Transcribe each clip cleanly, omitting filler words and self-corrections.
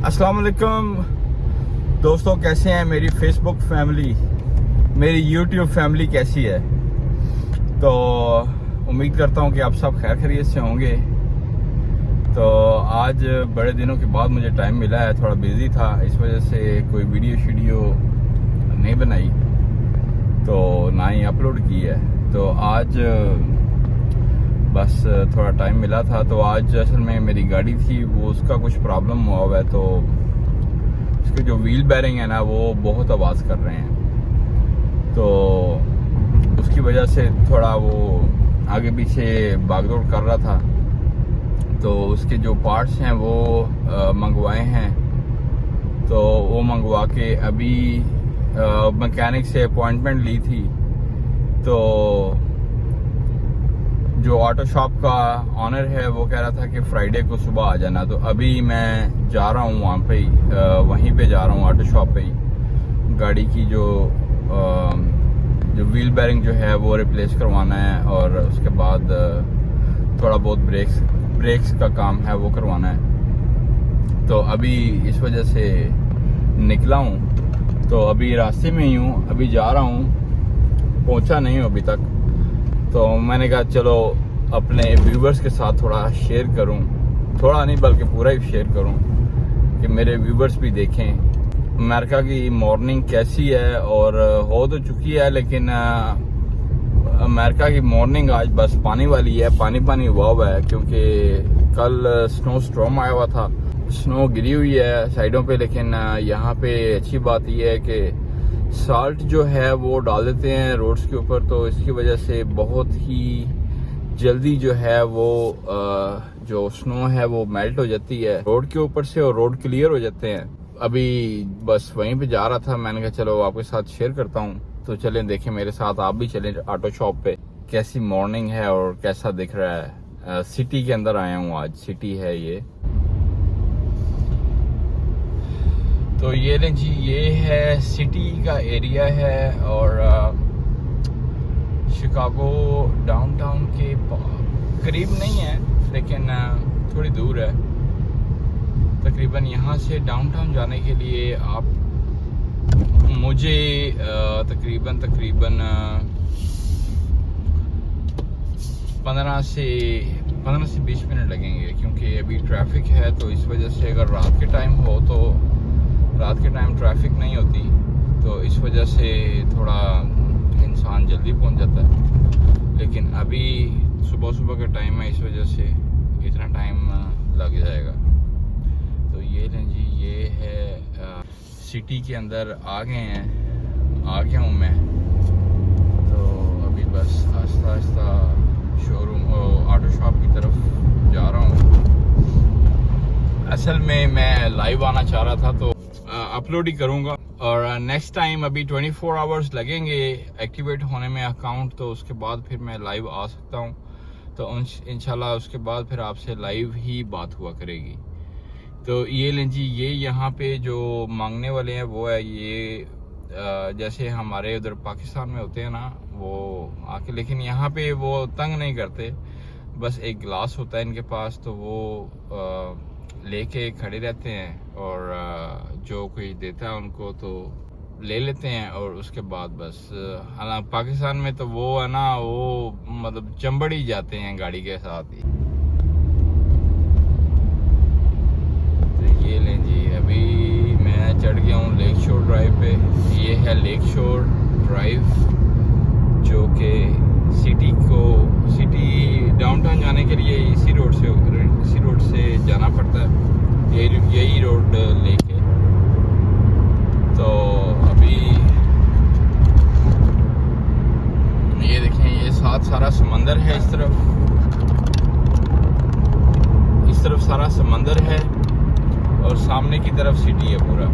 अस्सलाम वालेकुम दोस्तों, कैसे हैं मेरी फेसबुक फैमिली, मेरी यूट्यूब फैमिली कैसी है। तो उम्मीद करता हूं कि आप सब खैर खैरियत से होंगे। तो आज बड़े दिनों के बाद मुझे टाइम मिला है, थोड़ा बिजी था, इस वजह से कोई वीडियो नहीं बनाई, तो ना ही अपलोड की है। तो आज बस थोड़ा टाइम मिला था। तो आज असल में मेरी गाड़ी थी, वो उसका कुछ प्रॉब्लम हुआ है, तो उसके जो व्हील बैरिंग है ना वो बहुत आवाज़ कर रहे हैं। तो उसकी वजह से थोड़ा वो आगे पीछे भागदौड़ कर रहा था। तो उसके जो पार्ट्स हैं वो मंगवाए हैं, तो वो मंगवा के अभी मैकेनिक से अपॉइंटमेंट ली थी। तो जो ऑटो शॉप का ऑनर है वो कह रहा था कि फ्राइडे को सुबह आ जाना। तो अभी मैं जा रहा हूँ वहाँ पे ही, वहीं पे जा रहा हूँ ऑटो शॉप पे ही। गाड़ी की जो व्हील बैरिंग जो है वो रिप्लेस करवाना है, और उसके बाद थोड़ा बहुत ब्रेक्स का काम है वो करवाना है। तो अभी इस वजह से निकला हूँ, तो अभी रास्ते में ही हूँ, अभी जा रहा हूँ, पहुँचा नहीं हूँ अभी तक। तो मैंने कहा चलो अपने व्यूवर्स के साथ थोड़ा शेयर करूं, थोड़ा नहीं बल्कि पूरा ही शेयर करूं कि मेरे व्यूवर्स भी देखें अमेरिका की मॉर्निंग कैसी है। और हो तो चुकी है, लेकिन अमेरिका की मॉर्निंग आज बस पानी वाली है, पानी हुआ है, क्योंकि कल स्नो स्टॉर्म आया हुआ था, स्नो गिरी हुई है साइडों पे। लेकिन यहाँ पे अच्छी बात यह है कि साल्ट जो है वो डाल देते हैं रोड्स के ऊपर, तो इसकी वजह से बहुत ही जल्दी जो है वो जो स्नो है वो मेल्ट हो जाती है रोड के ऊपर से, और रोड क्लियर हो जाते हैं। अभी बस वहीं पे जा रहा था, मैंने कहा चलो आपके साथ शेयर करता हूँ। तो चलें देखें मेरे साथ, आप भी चलें ऑटो शॉप पे, कैसी मॉर्निंग है और कैसा दिख रहा है। सिटी के अंदर आया हूँ, आज सिटी है ये। तो ये लें जी, ये है सिटी का एरिया है, और शिकागो डाउनटाउन के करीब नहीं है, लेकिन थोड़ी दूर है। तकरीबन यहाँ से डाउनटाउन जाने के लिए आप मुझे तकरीबन 15 से 20 मिनट लगेंगे, क्योंकि अभी ट्रैफिक है। तो इस वजह से अगर रात के टाइम हो तो रात के टाइम ट्रैफिक नहीं होती, तो इस वजह से थोड़ा इंसान जल्दी पहुंच जाता है। लेकिन अभी सुबह का टाइम है, इस वजह से इतना टाइम लग जाएगा। तो ये लें जी, ये है सिटी के अंदर आ गया हूँ मैं। तो अभी बस आस्ता आस्ता शोरूम ऑटो शॉप की तरफ जा रहा हूँ। असल में मैं लाइव आना चाह रहा था, तो अपलोड ही करूंगा, और नेक्स्ट टाइम अभी 24 आवर्स लगेंगे एक्टिवेट होने में अकाउंट, तो उसके बाद फिर मैं लाइव आ सकता हूं। तो इंशाल्लाह उसके बाद फिर आपसे लाइव ही बात हुआ करेगी। तो ये लें जी, ये यहाँ पे जो मांगने वाले हैं वो है ये, जैसे हमारे उधर पाकिस्तान में होते हैं ना वो आके, लेकिन यहाँ पे वो तंग नहीं करते, बस एक गिलास होता है इनके पास, तो वो लेके खड़े रहते हैं, और जो कोई देता है उनको तो ले लेते हैं, और उसके बाद बस। हालांकि पाकिस्तान में तो वो है ना, वो मतलब चंबड़ ही जाते हैं गाड़ी के साथ ही। तो ये लें जी, अभी मैं चढ़ गया हूँ लेक शोर ड्राइव पे। ये है लेक शोर ड्राइव, जो कि सिटी डाउनटाउन जाने के लिए इसी रोड से जाना पड़ता है, यही रोड लेके। तो अभी ये देखें, ये साथ सारा समंदर है, इस तरफ सारा समंदर है, और सामने की तरफ सिटी है पूरा।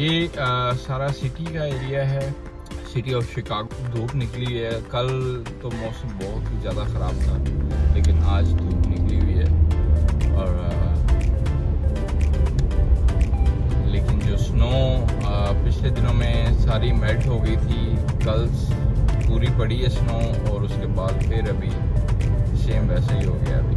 ये सारा सिटी का एरिया है, सिटी ऑफ शिकागो। धूप निकली है, कल तो मौसम बहुत ही ज़्यादा ख़राब था, लेकिन आज धूप निकली हुई है। और लेकिन जो स्नो पिछले दिनों में सारी मेल्ट हो गई थी, कल पूरी पड़ी है स्नो, और उसके बाद फिर अभी सेम वैसे ही हो गया अभी।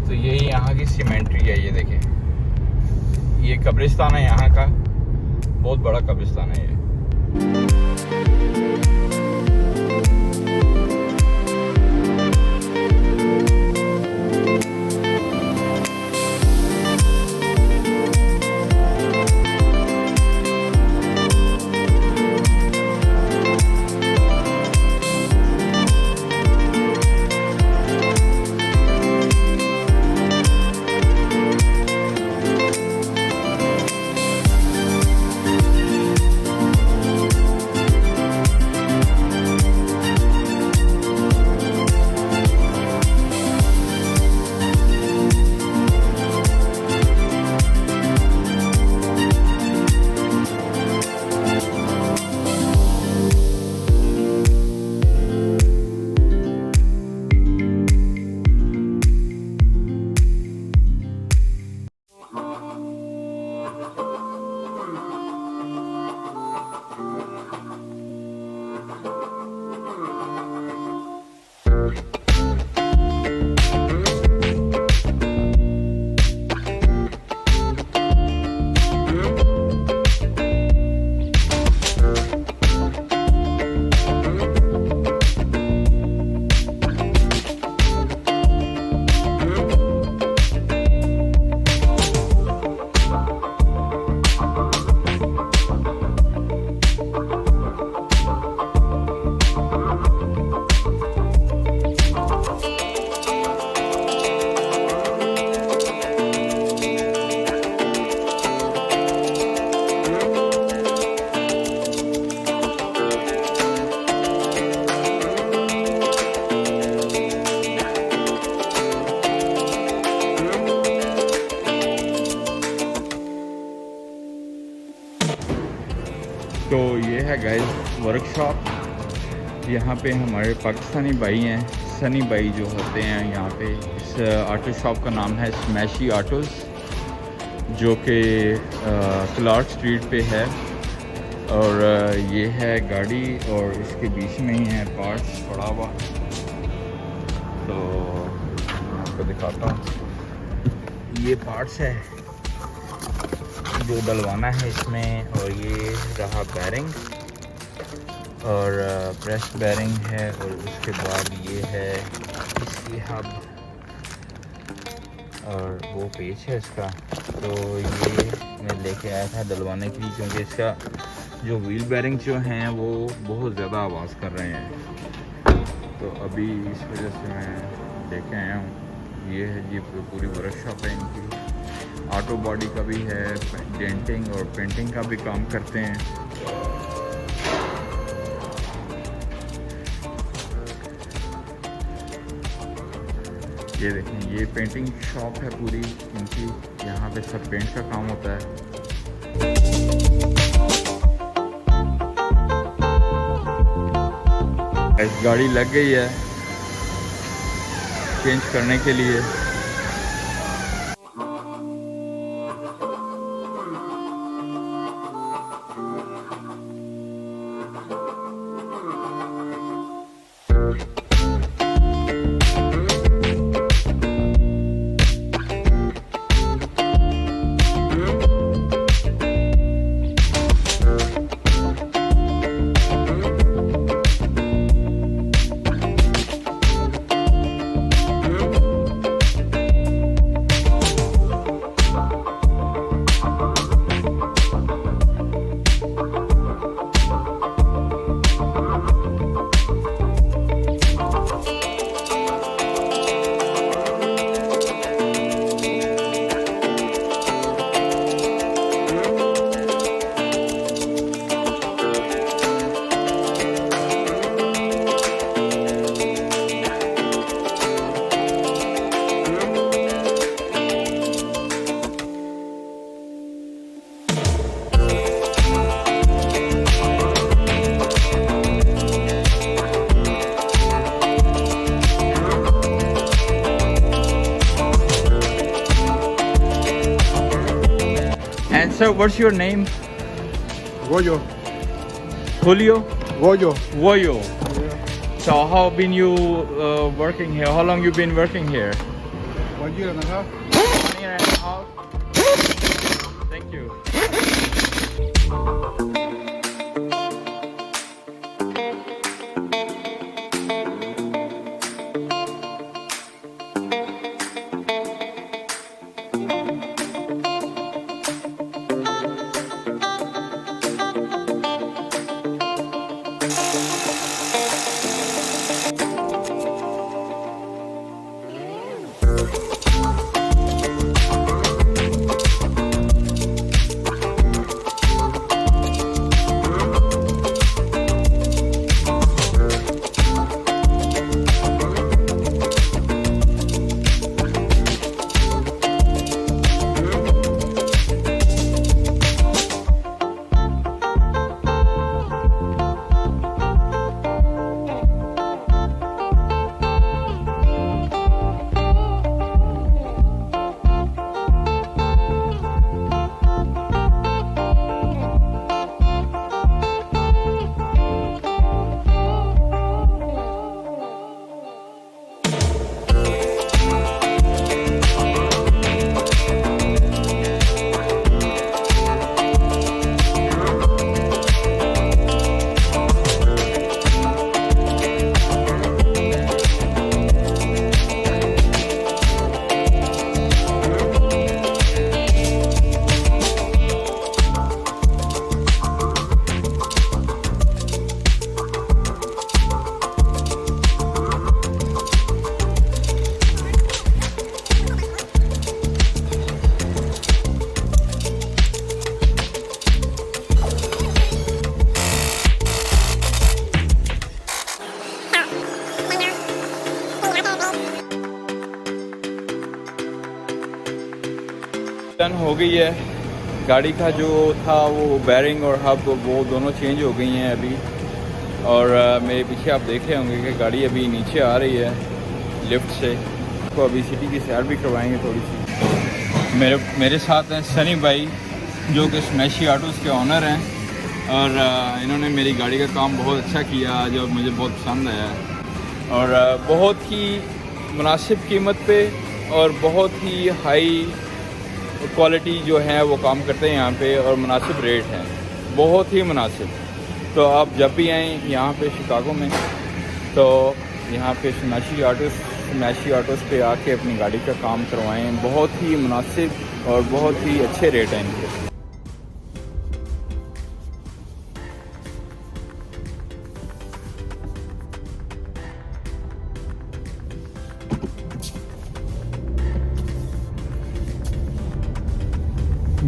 तो यही यहाँ की सीमेंट्री है, ये देखें, ये कब्रिस्तान है यहाँ का, बहुत बड़ा कब्रिस्तान है ये। तो ये है गाइस वर्कशॉप। यहाँ पे हमारे पाकिस्तानी भाई हैं, सनी भाई जो होते हैं यहाँ पे। इस ऑटो शॉप का नाम है स्मैशी ऑटोज़, जो कि क्लार्क स्ट्रीट पे है। और ये है गाड़ी, और इसके बीच में ही है पार्ट्स पड़ा हुआ। तो मैं आपको दिखाता हूँ, ये पार्ट्स है जो डलवाना है इसमें। और ये रहा बैरिंग, और प्रेस बैरिंग है। और उसके बाद ये है इसकी हब, और वो पेच है इसका। तो ये मैं लेके आया था डलवाने के लिए, क्योंकि इसका जो व्हील बैरिंग जो हैं वो बहुत ज़्यादा आवाज़ कर रहे हैं। तो अभी इस वजह से मैं लेके आया हूँ। ये है जी पूरी वर्कशॉप है इनकी। ऑटो बॉडी का भी है, डेंटिंग और पेंटिंग का भी काम करते हैं। ये देखें, ये पेंटिंग शॉप है पूरी इनकी, यहाँ पे सब पेंट का काम होता है। इस गाड़ी लग गई है चेंज करने के लिए। And sir, what's your name? Goyo. Julio? Goyo. Woyo. Yeah. So how been you working here? How long you been working here? 1 year and a half. 1 year and a half. Thank you. Turn हो गई है गाड़ी का, जो था वो bearing और hub वो दोनों चेंज हो गई हैं अभी। और मेरे पीछे आप देख रहे होंगे कि गाड़ी अभी नीचे आ रही है लिफ्ट से। तो अभी सिटी की सैर भी करवाएंगे थोड़ी सी। मेरे साथ हैं सनी भाई जो कि स्मैशी ऑटोज़ के ऑनर हैं, और इन्होंने मेरी गाड़ी का काम बहुत अच्छा किया जो मुझे बहुत पसंद आया, और बहुत ही मुनासिब कीमत पे और बहुत ही हाई क्वालिटी जो है वो काम करते हैं यहाँ पे, और मुनासिब रेट हैं, बहुत ही मुनासिब। तो आप जब भी आएँ यहाँ पे शिकागो में, तो यहाँ पे स्मैशी ऑटोज़ पे आके अपनी गाड़ी का काम करवाएं। बहुत ही मुनासिब और बहुत ही अच्छे रेट हैं इनके।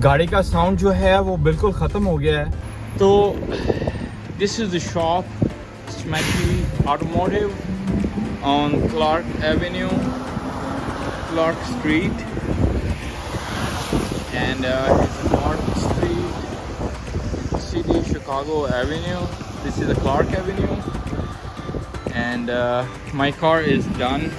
गाड़ी का साउंड जो है वो बिल्कुल ख़त्म हो गया है। तो this is the shop Smashy automotive on Clark avenue Clark Street, and it's North Street, City Chicago Avenue. This is the Clark Avenue, and my car is done.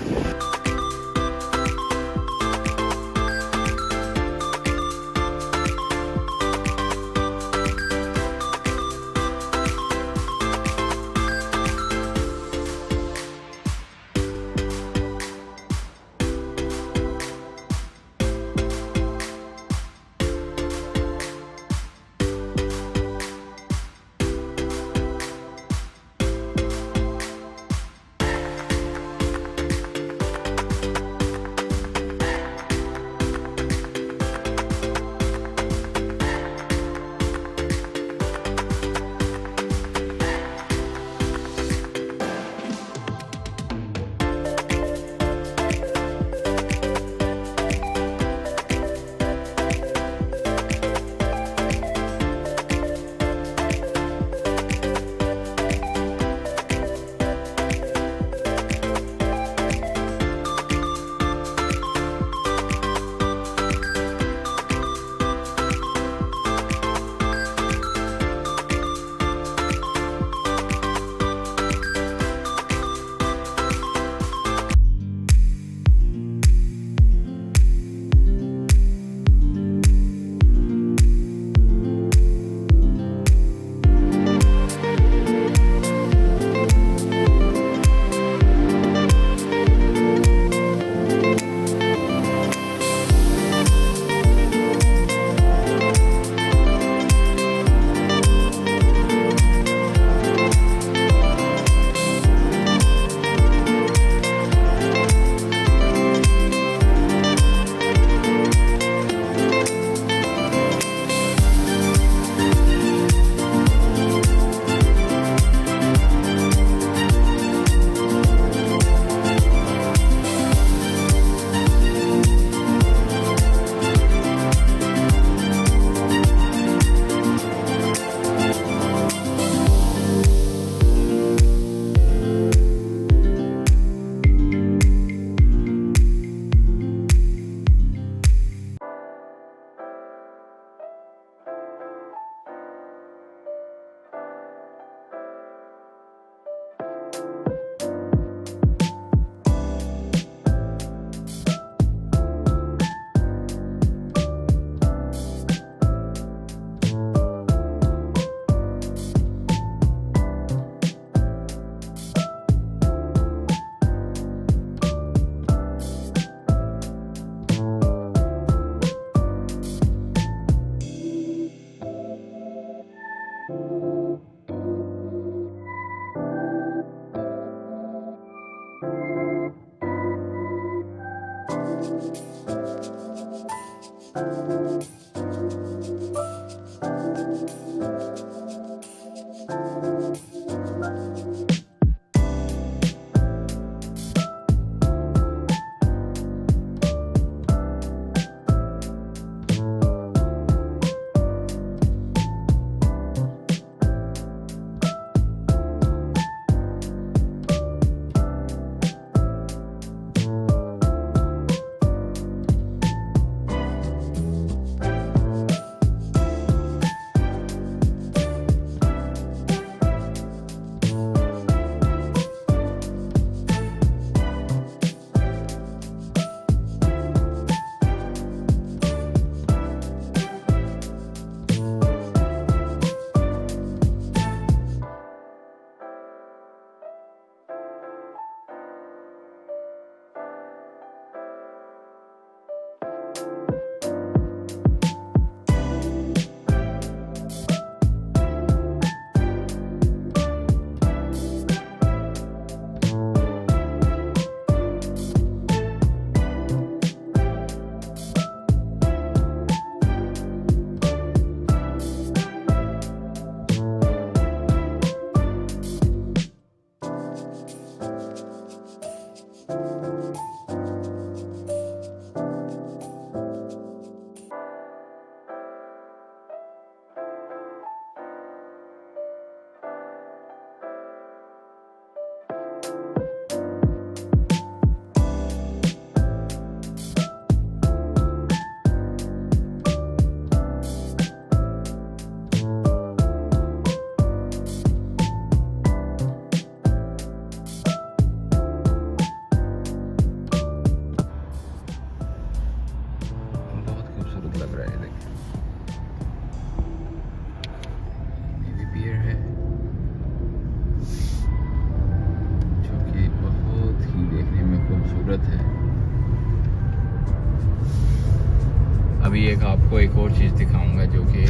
अभी एक आपको एक और चीज़ दिखाऊंगा जो कि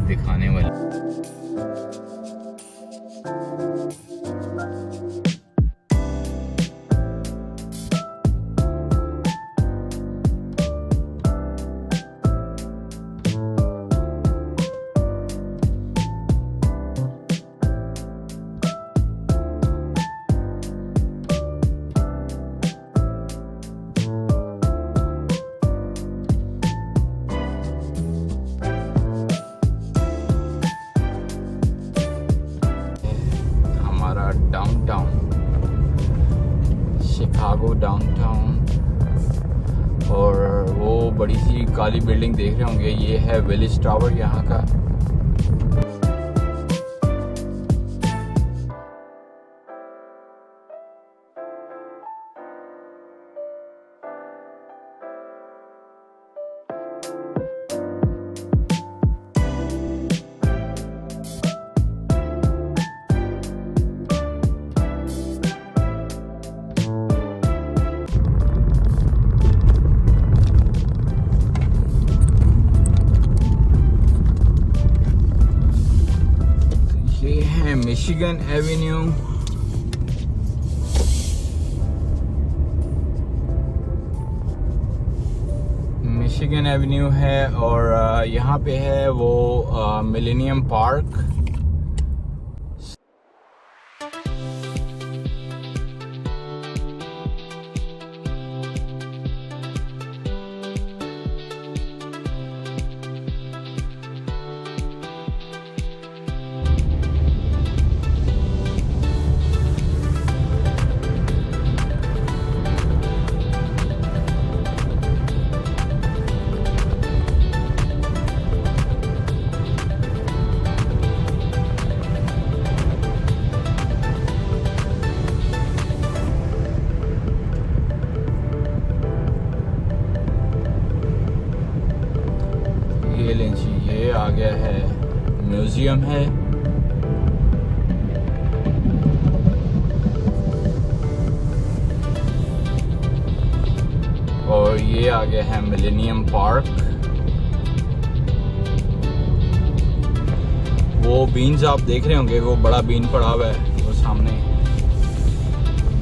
दिखाने वाली। डाउनटाउन शिकागो डाउनटाउन, और वो बड़ी सी काली बिल्डिंग देख रहे होंगे, ये है विलेज टावर यहाँ का। मिशिगन एवेन्यू, मिशिगन एवेन्यू है, और यहाँ पे है वो मिलेनियम पार्क। ये आ गया है, म्यूजियम है। और ये आ गया है मिलेनियम पार्क। वो बीन्स आप देख रहे होंगे, वो बड़ा बीन पड़ा हुआ है, वो सामने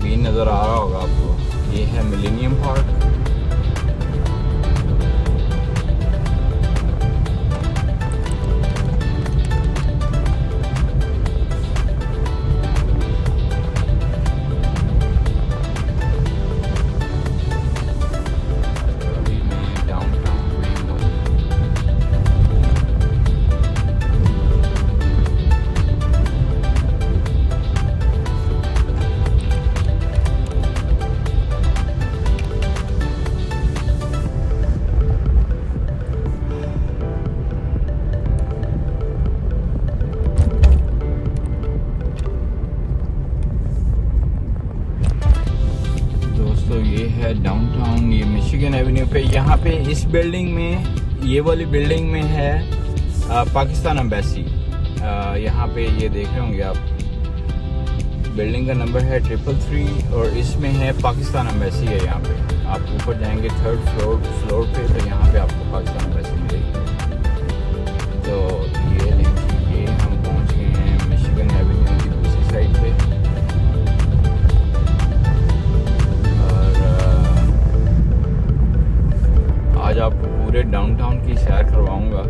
बीन नजर आ रहा होगा आपको। ये है मिलेनियम पार्क। ये है डाउनटाउन, ये मिशिगन एवेन्यू पे। यहाँ पे इस बिल्डिंग में, ये वाली बिल्डिंग में है पाकिस्तान एम्बेसी। यहाँ पे ये देख रहे होंगे आप, बिल्डिंग का नंबर है 333, और इसमें है पाकिस्तान एम्बेसी है। यहाँ पे आप ऊपर जाएंगे 3rd फ्लोर पे, तो यहाँ पे आपको पाकिस्तान एम्बेसी मिलेगी। तो ये हम पहुँच गए हैं मिशिगन एवेन्यू की दूसरी साइड पे। आज आपको पूरे डाउनटाउन की सैर करवाऊंगा।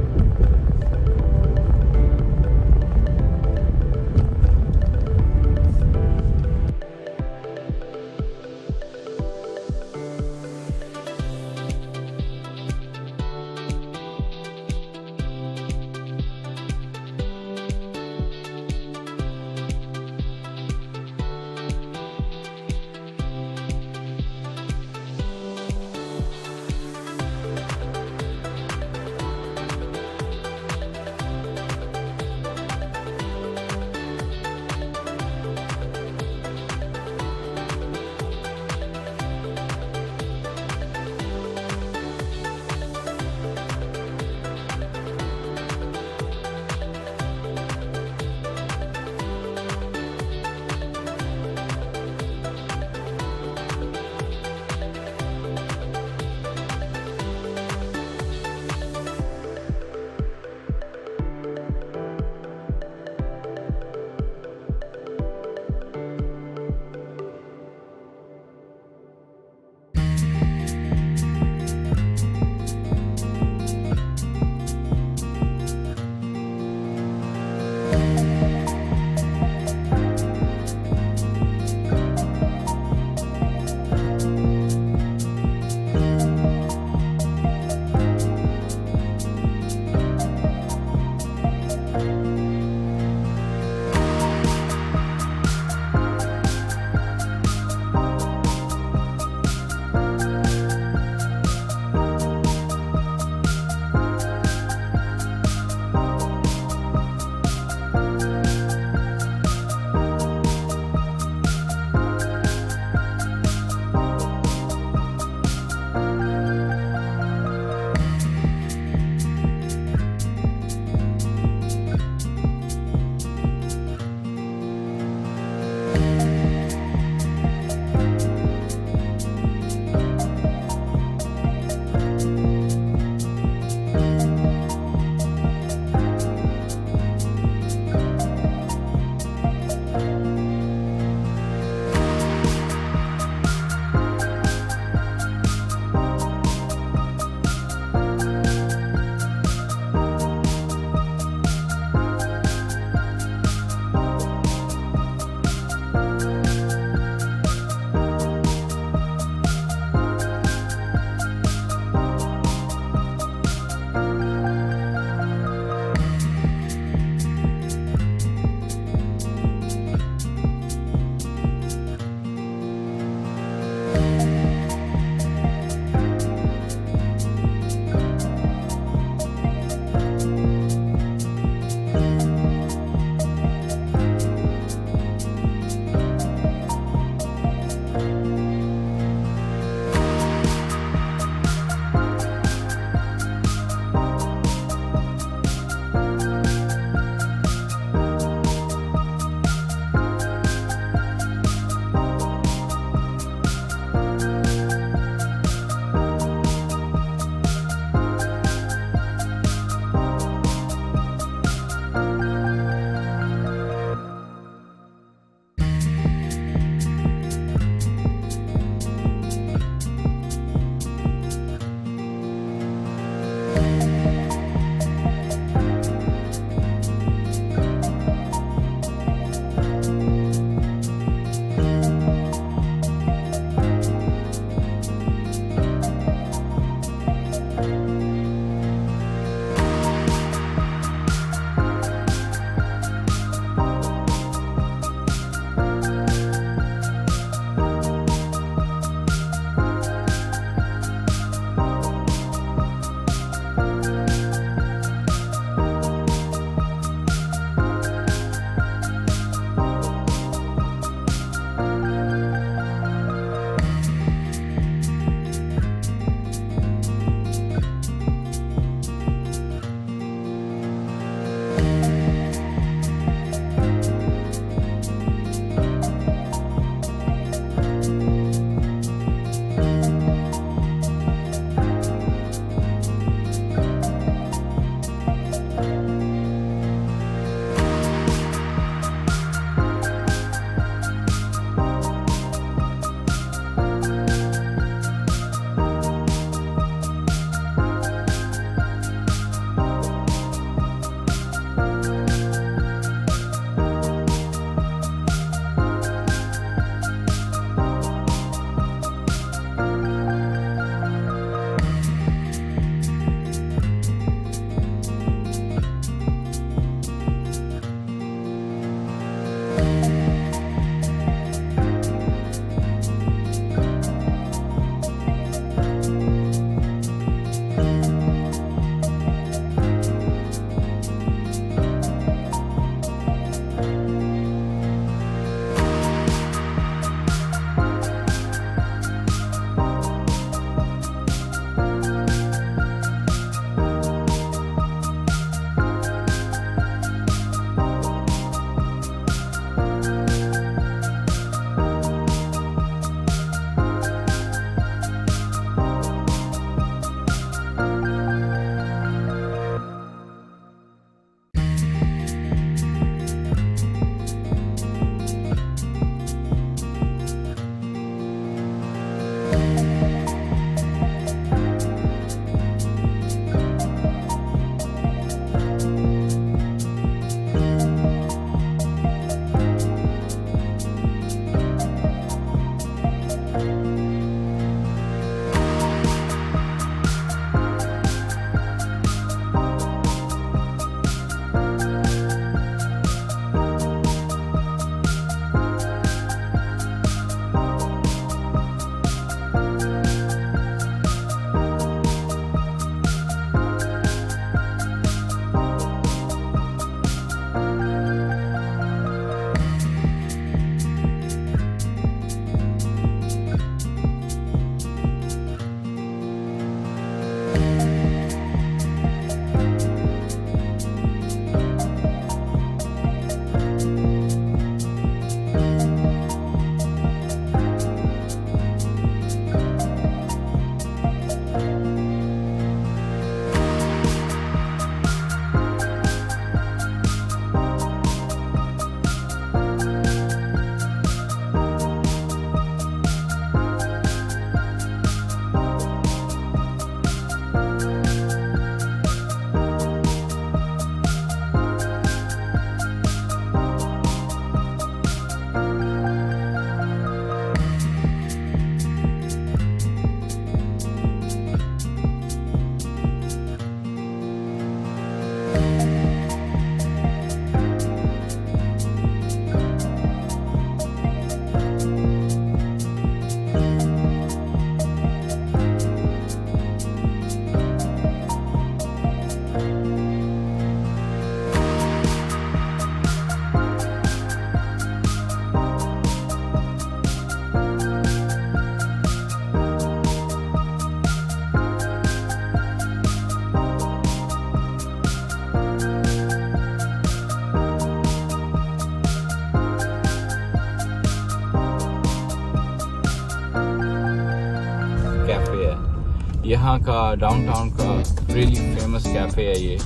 यहाँ का डाउनटाउन का रियली फेमस कैफ़े है ये,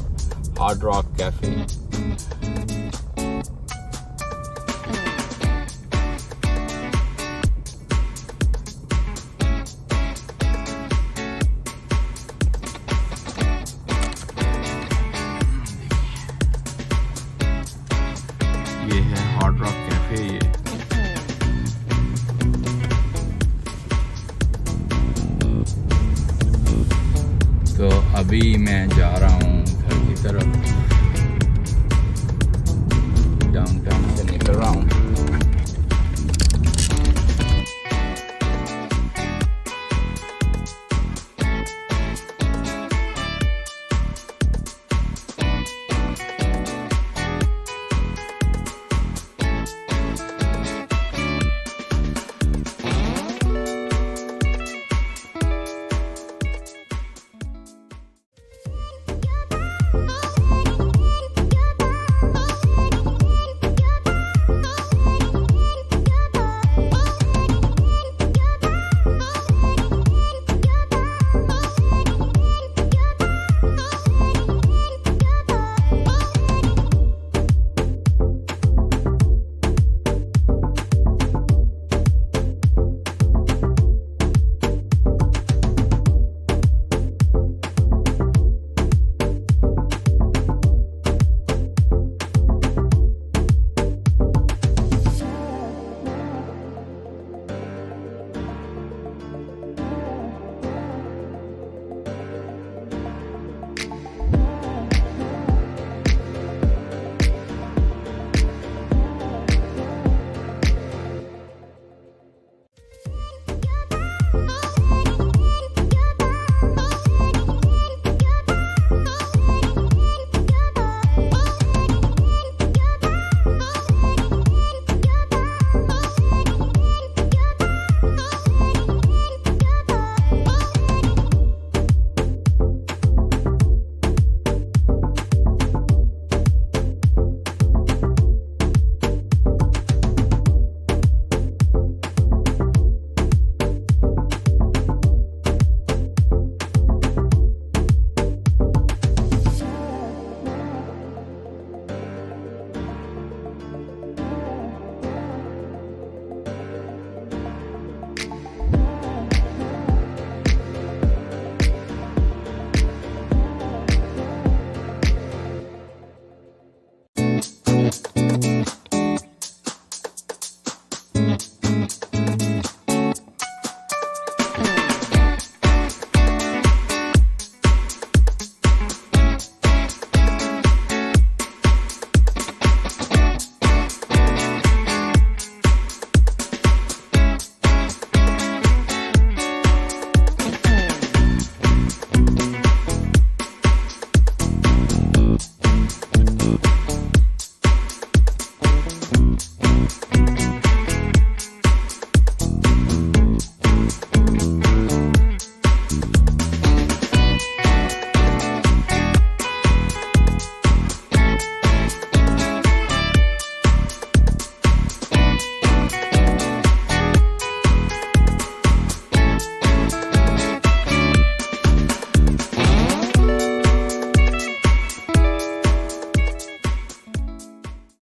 हार्ड रॉक कैफ़े। ये है हार्ड रॉक कैफ़े ये। तो अभी मैं जा रहा हूँ घर की तरफ।